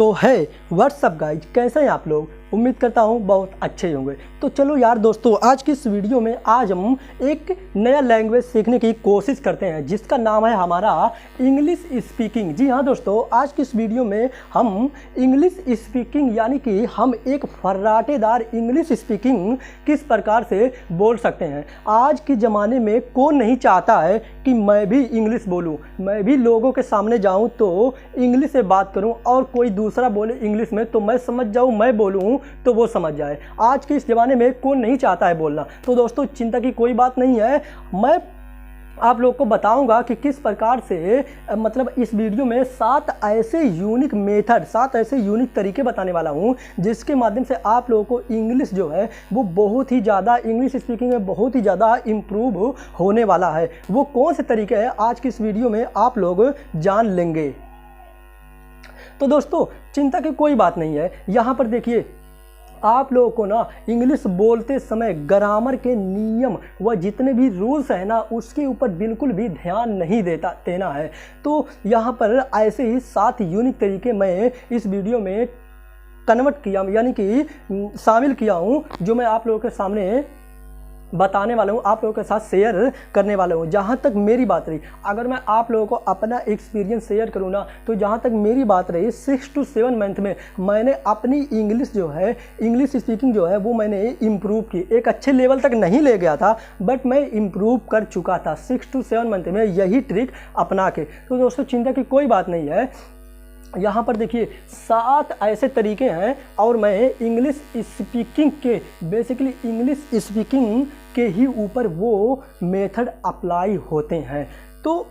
तो है what's up guys, कैसे हैं आप लोग। उम्मीद करता हूँ बहुत अच्छे ही होंगे। तो चलो यार दोस्तों, आज की इस वीडियो में आज हम एक नया लैंग्वेज सीखने की कोशिश करते हैं जिसका नाम है हमारा इंग्लिश स्पीकिंग। जी हाँ दोस्तों, आज की इस वीडियो में हम इंग्लिश स्पीकिंग यानी कि हम एक फर्राटेदार इंग्लिश स्पीकिंग किस प्रकार से बोल सकते हैं। आज के ज़माने में कौन नहीं चाहता है कि मैं भी इंग्लिश बोलूँ, मैं भी लोगों के सामने जाऊँ तो इंग्लिश से बात करूँ और कोई दूसरा बोले इंग्लिश में तो मैं समझ जाऊँ, मैं बोलूँ तो वो समझ जाए। आज के इस ज़माने में कौन नहीं चाहता है बोलना। तो दोस्तों चिंता की कोई बात नहीं है, मैं आप लोग को बताऊंगा कि किस प्रकार से मतलब इस वीडियो में 7 ऐसे यूनिक मेथड, 7 ऐसे यूनिक तरीके बताने वाला हूं जिसके माध्यम से आप लोगों को इंग्लिश जो है वो बहुत ही ज़्यादा, इंग्लिश स्पीकिंग में बहुत ही ज़्यादा इम्प्रूव होने वाला है। वो कौन से तरीके हैं आज की इस वीडियो में आप लोग जान लेंगे। तो दोस्तों चिंता की कोई बात नहीं है। यहाँ पर देखिए, आप लोगों को ना इंग्लिश बोलते समय ग्रामर के नियम व जितने भी रूल्स हैं ना उसके ऊपर बिल्कुल भी ध्यान नहीं देना है। तो यहाँ पर ऐसे ही 7 यूनिक तरीके मैं इस वीडियो में कन्वर्ट किया, यानी कि शामिल किया हूँ, जो मैं आप लोगों के सामने बताने वाला हूँ, आप लोगों के साथ शेयर करने वाला हूँ। जहाँ तक मेरी बात रही, अगर मैं आप लोगों को अपना एक्सपीरियंस शेयर करूँ ना, तो जहाँ तक मेरी बात रही 6 to 7 मंथ में मैंने अपनी इंग्लिश जो है, इंग्लिश स्पीकिंग जो है वो मैंने इम्प्रूव की। एक अच्छे लेवल तक नहीं ले गया था बट मैं इम्प्रूव कर चुका था 6 to 7 मंथ में यही ट्रिक अपना के। तो दोस्तों चिंता की कोई बात नहीं है। यहाँ पर देखिए 7 ऐसे तरीके हैं और मैं इंग्लिश स्पीकिंग के, बेसिकली इंग्लिश स्पीकिंग के ही ऊपर वो मेथड अप्लाई होते हैं। तो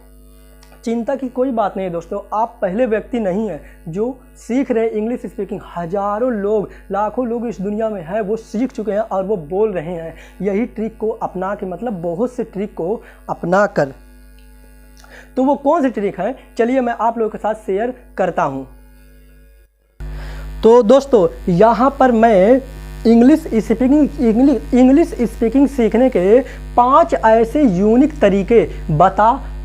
चिंता की कोई बात नहीं है दोस्तों, आप पहले व्यक्ति नहीं हैं जो सीख रहे इंग्लिश स्पीकिंग। हज़ारों लोग, लाखों लोग इस दुनिया में हैं वो सीख चुके हैं और वो बोल रहे हैं यही ट्रिक को अपना के, मतलब बहुत से ट्रिक को अपना कर। तो वो कौन सी ट्रिक है, चलिए मैं आप लोगों के साथ शेयर करता हूं। तो दोस्तों यहाँ पर मैं इंग्लिश स्पीकिंग सीखने के 5 ऐसे यूनिक तरीके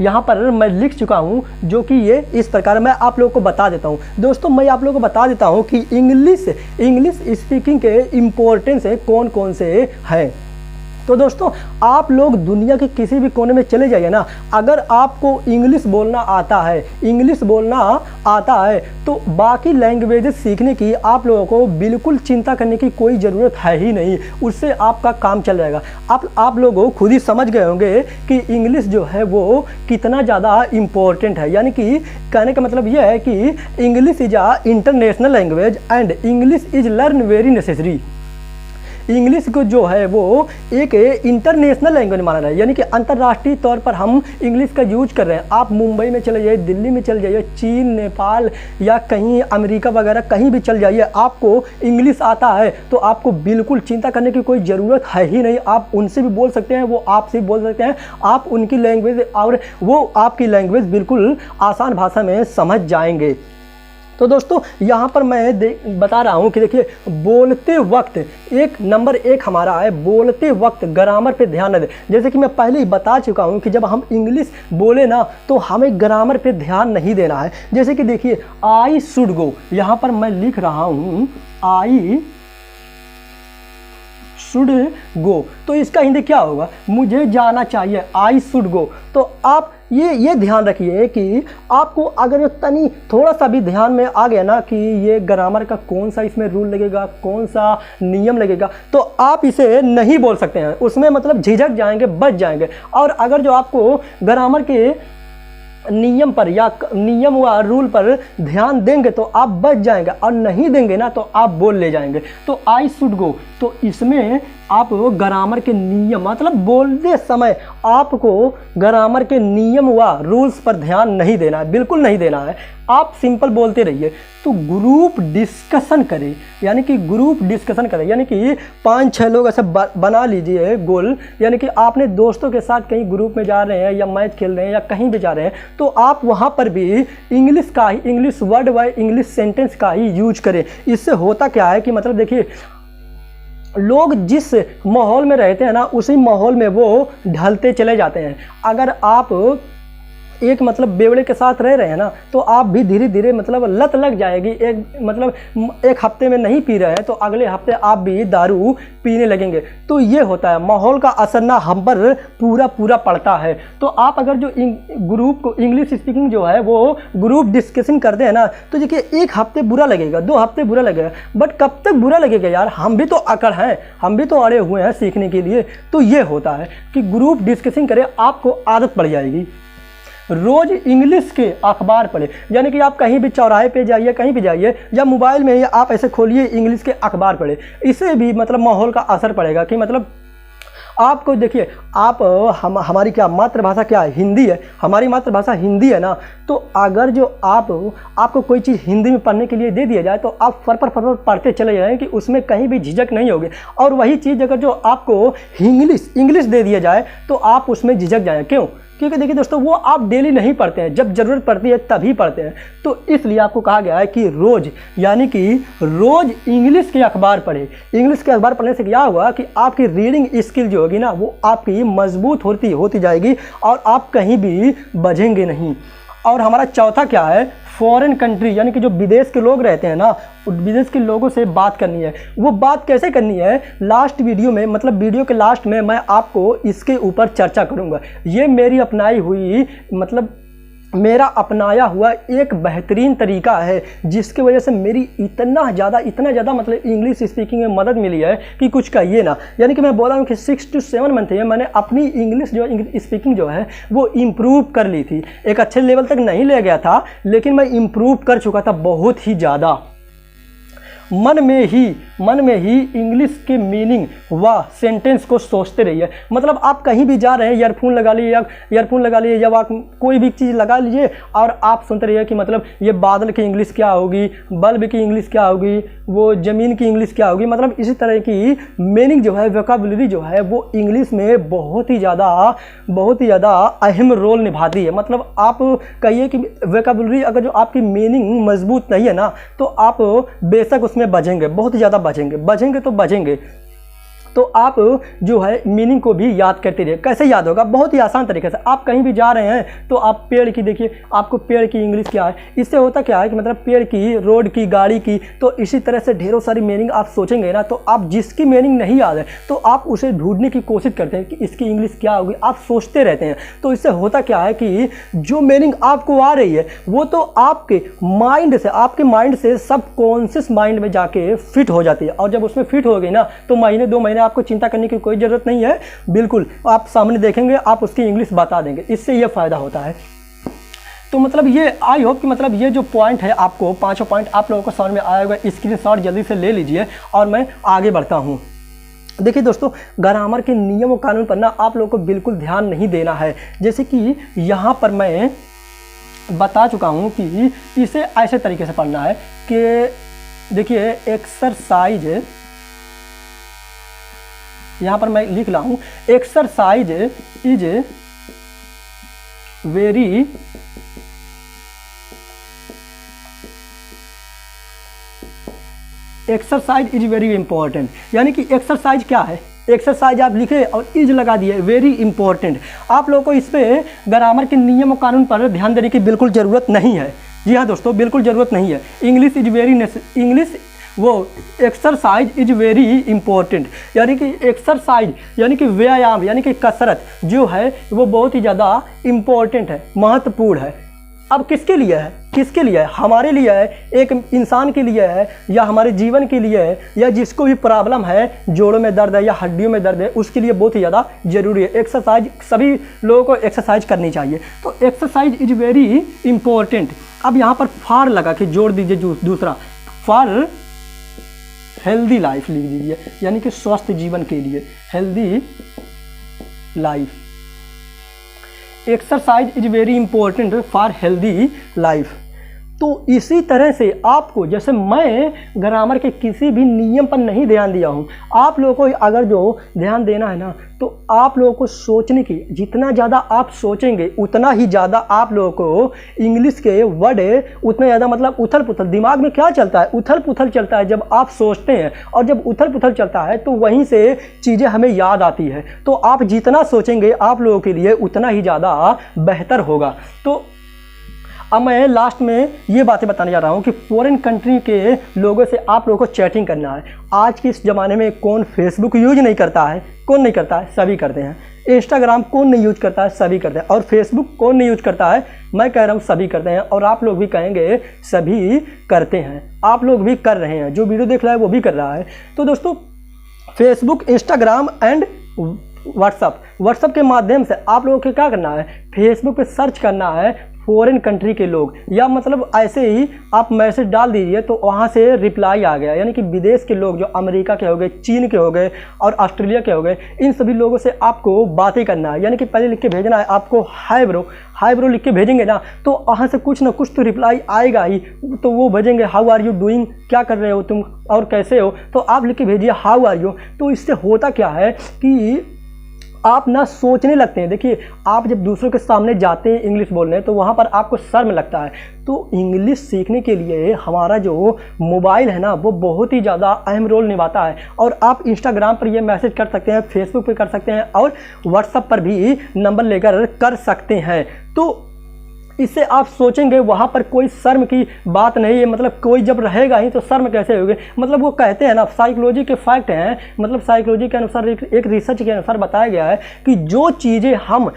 यहाँ पर मैं लिख चुका हूँ, जो कि ये इस प्रकार मैं आप लोगों को बता देता हूँ। दोस्तों मैं आप लोगों को बता देता हूँ कि इंग्लिश स्पीकिंग के इम्पोर्टेंस कौन कौन से हैं। तो दोस्तों आप लोग दुनिया के किसी भी कोने में चले जाइए ना, अगर आपको इंग्लिश बोलना आता है तो बाकी लैंग्वेजेस सीखने की आप लोगों को बिल्कुल चिंता करने की कोई ज़रूरत है ही नहीं, उससे आपका काम चल जाएगा। आप लोग खुद ही समझ गए होंगे कि इंग्लिश जो है वो कितना ज़्यादा इम्पोर्टेंट है। यानी कि कहने का मतलब ये है कि English is a international language and English is learn very necessary. English को जो है वो एक इंटरनेशनल लैंग्वेज माना रहा है, यानी कि अंतर्राष्ट्रीय तौर पर हम इंग्लिश का यूज कर रहे हैं। आप मुंबई में चले जाइए, दिल्ली में चले जाइए, चीन, नेपाल या कहीं अमेरिका वगैरह कहीं भी चल जाइए, आपको इंग्लिश आता है तो आपको बिल्कुल चिंता करने की कोई ज़रूरत है ही नहीं। आप उनसे भी बोल सकते हैं, वो आपसे भी बोल सकते हैं, आप उनकी लैंग्वेज और वो आपकी लैंग्वेज बिल्कुल आसान भाषा में समझ जाएंगे। तो दोस्तों यहाँ पर मैं बता रहा हूँ कि देखिए, बोलते वक्त नंबर 1 हमारा है, बोलते वक्त ग्रामर पे ध्यान न दें। जैसे कि मैं पहले ही बता चुका हूँ कि जब हम इंग्लिश बोले ना तो हमें ग्रामर पे ध्यान नहीं देना है। जैसे कि देखिए, आई शुड गो, यहाँ पर मैं लिख रहा हूँ आई शुड गो, तो इसका हिंदी क्या होगा, मुझे जाना चाहिए, आई शुड गो। तो आप ये ध्यान रखिए कि आपको अगर तनी थोड़ा सा भी ध्यान में आ गया ना कि ये ग्रामर का कौन सा इसमें रूल लगेगा, कौन सा नियम लगेगा, तो आप इसे नहीं बोल सकते हैं, उसमें मतलब झिझक जाएंगे, बच जाएंगे। और अगर जो आपको ग्रामर के नियम पर या नियम व रूल पर ध्यान देंगे तो आप बच जाएंगे, और नहीं देंगे ना तो आप बोल ले जाएंगे। तो आई शुड गो, तो इसमें आप ग्रामर के नियम, मतलब बोलते समय आपको ग्रामर के नियम व रूल्स पर ध्यान नहीं देना है, बिल्कुल नहीं देना है। आप सिंपल बोलते रहिए। तो ग्रुप डिस्कशन करें, यानी कि ग्रुप डिस्कशन करें, यानी कि 5-6 लोग ऐसे बना लीजिए गोल, यानी कि आपने दोस्तों के साथ कहीं ग्रुप में जा रहे हैं या मैच खेल रहे हैं या कहीं भी जा रहे हैं, तो आप वहाँ पर भी इंग्लिश वर्ड व इंग्लिश सेंटेंस का ही यूज करें। इससे होता क्या है कि मतलब देखिए, लोग जिस माहौल में रहते हैं ना उसी माहौल में वो ढलते चले जाते हैं। अगर आप एक मतलब बेवड़े के साथ रह रहे हैं ना, तो आप भी धीरे धीरे मतलब लत लग जाएगी। एक हफ्ते में नहीं पी रहे हैं तो अगले हफ्ते आप भी दारू पीने लगेंगे। तो ये होता है, माहौल का असर ना हम पर पूरा पूरा पड़ता है। तो आप अगर जो ग्रुप को इंग्लिश स्पीकिंग जो है वो ग्रुप डिस्कशन करते हैं ना, तो देखिए एक हफ्ते बुरा लगेगा, 2 हफ्ते बुरा लगेगा, बट कब तक बुरा लगेगा यार, हम भी तो अकड़ हैं, हम भी तो अड़े हुए हैं सीखने के लिए। तो ये होता है कि ग्रुप डिस्कशन करें, आपको आदत पड़ जाएगी। रोज इंग्लिश के अखबार पढ़े, यानी कि आप कहीं भी चौराहे पे जाइए, कहीं भी जाइए, या मोबाइल में ही आप ऐसे खोलिए इंग्लिश के अखबार पढ़े। इससे भी मतलब माहौल का असर पड़ेगा कि मतलब आपको देखिए, आप हमारी क्या मातृभाषा क्या है, हिंदी है, हमारी मातृभाषा हिंदी है ना। तो अगर जो आपको कोई चीज़ हिंदी में पढ़ने के लिए दे दिया जाए तो आप फर पढ़ते चले जाएं कि उसमें कहीं भी झिझक नहीं होगी। और वही चीज़ अगर जो आपको इंग्लिश दे दिया जाए तो आप उसमें झिझक जाएं। क्यों? क्योंकि देखिए दोस्तों, वो आप डेली नहीं पढ़ते हैं, जब ज़रूरत पड़ती है तभी पढ़ते हैं। तो इसलिए आपको कहा गया है कि रोज़, यानी कि रोज़ इंग्लिश के अखबार पढ़े। इंग्लिश के अखबार पढ़ने से क्या हुआ कि आपकी रीडिंग स्किल जो होगी ना, वो आपकी मजबूत होती जाएगी और आप कहीं भी बझेंगे नहीं। और हमारा चौथा क्या है, फॉरेन कंट्री, यानी कि जो विदेश के लोग रहते हैं ना, विदेश के लोगों से बात करनी है। वो बात कैसे करनी है, लास्ट वीडियो में, मतलब वीडियो के लास्ट में मैं आपको इसके ऊपर चर्चा करूंगा। ये मेरी अपनाई हुई, मतलब मेरा अपनाया हुआ एक बेहतरीन तरीका है, जिसकी वजह से मेरी इतना ज़्यादा मतलब इंग्लिश स्पीकिंग में मदद मिली है कि कुछ कहिए ना। यानी कि मैं बोल रहा हूँ कि 6 to 7 मंथ में मैंने अपनी इंग्लिश स्पीकिंग जो है वो इम्प्रूव कर ली थी। एक अच्छे लेवल तक नहीं ले गया था, लेकिन मैं इम्प्रूव कर चुका था बहुत ही ज़्यादा। मन में ही इंग्लिश के मीनिंग व सेंटेंस को सोचते रहिए। मतलब आप कहीं भी जा रहे हैं, ईयरफोन लगा लिए या आप कोई भी चीज़ लगा लीजिए और आप सुनते रहिए कि मतलब ये बादल की इंग्लिश क्या होगी, बल्ब की इंग्लिश क्या होगी, वो ज़मीन की इंग्लिश क्या होगी। मतलब इसी तरह की मीनिंग जो है, वोकैबुलरी जो है, वो इंग्लिश में बहुत ही ज़्यादा अहम रोल निभाती है। मतलब आप कहिए कि वोकैबुलरी अगर जो आपकी मीनिंग मजबूत नहीं है ना, तो आप बेशक उसमें बचेंगे, बहुत ज़्यादा बचेंगे। तो आप जो है मीनिंग को भी याद करते रहिए। कैसे याद होगा? बहुत ही आसान तरीके से। आप कहीं भी जा रहे हैं तो आप पेड़ की देखिए, आपको पेड़ की इंग्लिश क्या है, इससे होता क्या है कि मतलब पेड़ की, रोड की, गाड़ी की, तो इसी तरह से ढेरों सारी मीनिंग आप सोचेंगे ना, तो आप जिसकी मीनिंग नहीं याद है तो आप उसे ढूंढने की कोशिश करते हैं कि इसकी इंग्लिश क्या होगी, आप सोचते रहते हैं। तो इससे होता क्या है कि जो मीनिंग आपको आ रही है वो तो आपके माइंड से सबकॉन्शियस माइंड में जाके फिट हो जाती है। और जब उसमें फिट हो गई ना, तो महीने 2 महीने आपको चिंता करने की कोई ज़रूरत नहीं है। बिल्कुल आप सामने देखेंगे, आप उसकी इंग्लिश बता देंगे। इससे ये फ़ायदा होता है। तो मतलब ये आई होप कि मतलब ये जो पॉइंट है, आपको 5 पॉइंट आप लोगों को समझ में आया होगा। स्क्रीनशॉट जल्दी से ले लीजिए और मैं आगे बढ़ता हूँ। देखिए दोस्तों, ग्रामर के नियम और कानून पर ना आप लोगों को बिल्कुल ध्यान नहीं देना है। जैसे कि यहाँ पर मैं बता चुका हूँ कि इसे ऐसे तरीके से पढ़ना है कि देखिए, एक्सरसाइज, यहाँ पर मैं लिख रहा हूँ, एक्सरसाइज इज वेरी इंपॉर्टेंट। यानी कि एक्सरसाइज क्या है, एक्सरसाइज आप लिखे और इज लगा दिए, वेरी इंपॉर्टेंट। आप लोगों को इस पे ग्रामर के नियम और कानून पर ध्यान देने की बिल्कुल ज़रूरत नहीं है। जी हाँ दोस्तों, बिल्कुल ज़रूरत नहीं है। एक्सरसाइज इज वेरी इंपॉर्टेंट, यानी कि एक्सरसाइज यानी कि व्यायाम, यानी कि कसरत जो है वो बहुत ही ज़्यादा इम्पोर्टेंट है, महत्वपूर्ण है। अब किसके लिए है? हमारे लिए है, एक इंसान के लिए है, या हमारे जीवन के लिए है, या जिसको भी प्रॉब्लम है, जोड़ों में दर्द है या हड्डियों में दर्द है, उसके लिए बहुत ही ज़्यादा जरूरी है। एक्सरसाइज सभी लोगों को एक्सरसाइज करनी चाहिए। तो एक्सरसाइज इज वेरी इंपॉर्टेंट। अब यहाँ पर फॉर लगा के जोड़ दीजिए, दूसरा फॉर हेल्दी लाइफ लिख दीजिए, यानी कि स्वस्थ जीवन के लिए, healthy life. Exercise is very important for healthy life. तो इसी तरह से आपको, जैसे मैं ग्रामर के किसी भी नियम पर नहीं ध्यान दिया हूँ, आप लोगों को अगर जो ध्यान देना है ना, तो आप लोगों को सोचने की, जितना ज़्यादा आप सोचेंगे उतना ही ज़्यादा आप लोगों को इंग्लिश के वर्ड उतना ज़्यादा, मतलब उथल पुथल दिमाग में क्या चलता है, उथल पुथल चलता है जब आप सोचते हैं, और जब उथल पुथल चलता है तो वहीं से चीज़ें हमें याद आती है। तो आप जितना सोचेंगे आप लोगों के लिए उतना ही ज़्यादा बेहतर होगा। तो अब मैं लास्ट में ये बातें बताने जा रहा हूँ कि फॉरेन कंट्री के लोगों से आप लोगों को चैटिंग करना है। आज के इस ज़माने में कौन फेसबुक यूज नहीं करता है, कौन नहीं करता है, सभी करते हैं। इंस्टाग्राम कौन नहीं यूज करता है, सभी करते हैं। और फेसबुक कौन नहीं यूज करता है, मैं कह रहा हूँ सभी करते हैं, और आप लोग भी कहेंगे सभी करते हैं, आप लोग भी कर रहे हैं, जो वीडियो देख रहा है वो भी कर रहा है। तो दोस्तों फेसबुक, इंस्टाग्राम एंड व्हाट्सअप के माध्यम से आप लोगों को क्या करना है, फेसबुक पे सर्च करना है फॉरेन कंट्री के लोग, या मतलब ऐसे ही आप मैसेज डाल दीजिए तो वहाँ से रिप्लाई आ गया, यानी कि विदेश के लोग जो अमेरिका के हो गए, चीन के हो गए और ऑस्ट्रेलिया के हो गए, इन सभी लोगों से आपको बातें करना है। यानी कि पहले लिख के भेजना है आपको हाय ब्रो लिख के भेजेंगे ना, तो वहाँ से कुछ ना कुछ तो रिप्लाई आएगा ही। तो वो भेजेंगे हाउ आर यू डूइंग, क्या कर रहे हो तुम और कैसे हो, तो आप लिख के भेजिए हाउ आर यू। तो इससे होता क्या है कि आप ना सोचने लगते हैं। देखिए, आप जब दूसरों के सामने जाते हैं इंग्लिश बोलने, तो वहाँ पर आपको शर्म लगता है। तो इंग्लिश सीखने के लिए हमारा जो मोबाइल है ना, वो बहुत ही ज़्यादा अहम रोल निभाता है। और आप इंस्टाग्राम पर ये मैसेज कर सकते हैं, फेसबुक पर कर सकते हैं, और व्हाट्सएप पर भी नंबर लेकर कर सकते हैं। तो इससे आप सोचेंगे वहाँ पर कोई शर्म की बात नहीं है, मतलब कोई जब रहेगा ही तो शर्म कैसे होगी। मतलब वो कहते हैं ना, साइकोलॉजी के फैक्ट हैं, मतलब साइकोलॉजी के अनुसार एक रिसर्च के अनुसार बताया गया है कि जो चीज़ें हम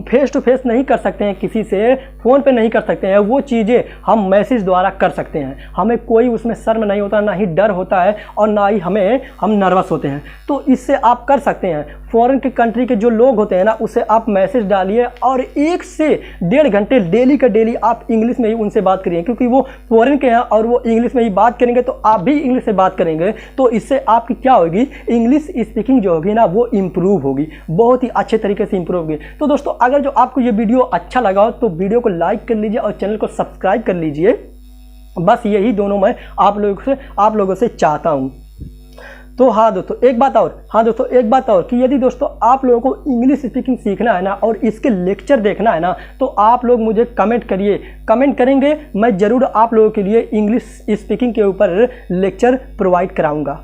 फेस टू फेस नहीं कर सकते हैं, किसी से फ़ोन पे नहीं कर सकते हैं, वो चीज़ें हम मैसेज द्वारा कर सकते हैं। हमें कोई उसमें शर्म नहीं होता, ना ही डर होता है, और ना ही हम नर्वस होते हैं। तो इससे आप कर सकते हैं। फॉरेन के कंट्री के जो लोग होते हैं ना, उससे आप मैसेज डालिए और 1 से 1.5 घंटे डेली का डेली आप इंग्लिश में ही उनसे बात करिए, क्योंकि वो फॉरेन के हैं और वो इंग्लिश में ही बात करेंगे, तो आप भी इंग्लिश से बात करेंगे। तो इससे आपकी क्या होगी, इंग्लिश स्पीकिंग जो होगी ना, वो इम्प्रूव होगी, बहुत ही अच्छे तरीके से इम्प्रूव होगी। तो दोस्तों, अगर जो आपको ये वीडियो अच्छा लगा हो तो वीडियो को लाइक कर लीजिए और चैनल को सब्सक्राइब कर लीजिए। बस यही दोनों मैं आप लोगों से चाहता हूँ। तो हाँ दोस्तों, एक बात और कि यदि दोस्तों आप लोगों को इंग्लिश स्पीकिंग सीखना है ना, और इसके लेक्चर देखना है ना, तो आप लोग मुझे कमेंट करेंगे, मैं ज़रूर आप लोगों के लिए इंग्लिश स्पीकिंग के ऊपर लेक्चर प्रोवाइड कराऊंगा।